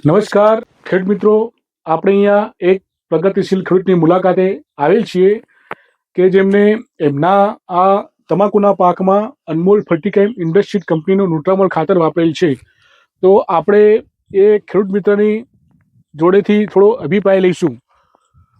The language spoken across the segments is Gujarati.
નમસ્કાર ખેડૂત મિત્રો, આપણે અહીંયા એક પ્રગતિશીલ ખેડૂતની મુલાકાતે આવેલ છીએ કે જેમને એમના આ તમાકુના પાકમાં અનમોલ ફર્ટિકાઇમ ઇન્ડસ્ટ્રીઝ કંપનીનું ન્યુટ્રામોલ ખાતર વાપરેલ છે. તો આપણે એ ખેડૂત મિત્રની જોડેથી થોડો અભિપ્રાય લઈશું.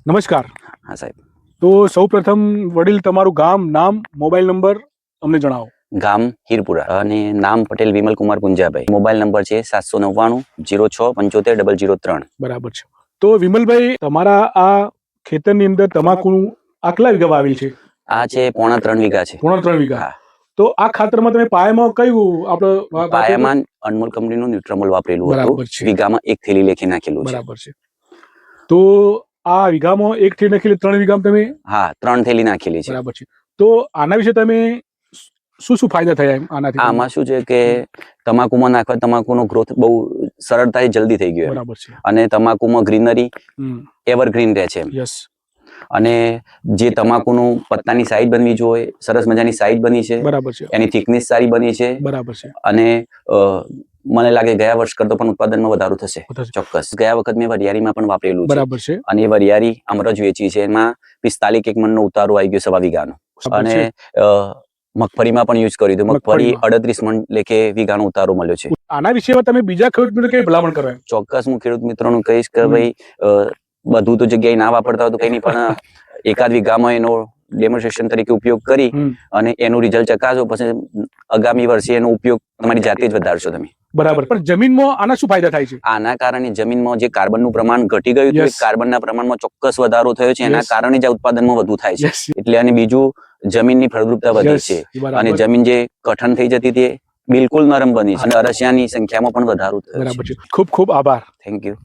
નમસ્કાર. હા સાહેબ. તો સૌપ્રથમ વડીલ તમારું ગામ, નામ, મોબાઈલ નંબર અમને જણાવો. ગામ હીરપુરા અને નામ પટેલ વિમલ કુમાર પુંજાભાઈ. મોબાઈલ નંબર છે 799 06 75 003. બરાબર છે. તો વિમલભાઈ, તમારા આ ખેતરની અંદર તમાકુનું આટલા વીઘા વાવેલ છે? આ છે 3.5 વીઘા છે. 3.5 વીઘા. તો આ ખાતરમાં તમે પાયામાં કયું આપણે પાયામાં અનમોલ કંપનીનું ન્યુટ્રામોલ વાપરેલું બરાબર હતું. છે. વીઘામાં 1 થેલી લેખી નાખેલું છે. બરાબર છે. તો આ વીઘામાં 1 થેલી નાખેલી, 3 વીઘામાં તમે? હા, 3 થેલી નાખેલી છે. બરાબર છે. તો આના વિશે તમે શું શું ફાયદા થયા આનાથી? આમાં શું છે કે તમાકુમાં નાખવા તમાકુનો ગ્રોથ બહુ સરળતાથી જલ્દી થઈ ગયો. બરાબર છે. અને તમાકુમાં ગ્રીનરી એવરગ્રીન રહે છે. યસ. અને જે તમાકુનું પત્તાની સાઈઝ બનવી જોઈએ, સરસ મજાની સાઈઝ બની છે. બરાબર છે. એની થિકનેસ સારી બની છે. બરાબર છે. અને મને લાગે ગયા વર્ષ કરતો પણ ઉત્પાદનમાં વધારો થશે. ચોક્કસ. ગયા વખત મેં વરિયાળીમાં પણ વાપરેલું છે. બરાબર છે. અને એ વરિયાળી અમરજ વેચી છે. એમાં 45 એક મણનો ઉતારો આવી ગયો 1.5 વીઘાનો. અને મગફળીમાં પણ યુઝ કર્યું હતું. મગફળી 38 મણ લેખે વીઘાનો ઉતારો મળ્યો છે. આના વિશે તમે બીજા ખેડૂત મિત્રો કઈ ભલામણ કરો? ચોક્કસ હું ખેડૂત મિત્રોનું કહીશ કે ભાઈ બધું તો જગ્યાએ ના વાપરતા હોય તો કઈ નહીં, પણ એકાદ વીઘામાં એનો ડેમોન્સ્ટ્રેશન તરીકે ઉપયોગ કરી અને એનું રિઝલ્ટ ચકાસો, પછી આગામી વર્ષે એનો ઉપયોગ તમારી જાતે જ વધારશો તમે. બરાબર. પણ જમીનમાં આના શું ફાયદા થાય છે? આના કારણે જમીનમાં જે કાર્બનનું પ્રમાણ ઘટી ગયું હતું, કાર્બનના પ્રમાણમાં ચોક્કસ વધારો થયો છે. એના કારણે જ આ ઉત્પાદનમાં વધુ થાય છે. એટલે અને બીજું, જમીનની ફળદ્રુપતા વધી છે. અને જમીન જે કઠણ થઈ જતી હતી બિલકુલ નરમ બની છે. અને અરસિયાની સંખ્યામાં પણ વધારો થયો છે. બરાબર છે. ખૂબ ખૂબ આભાર. Thank you.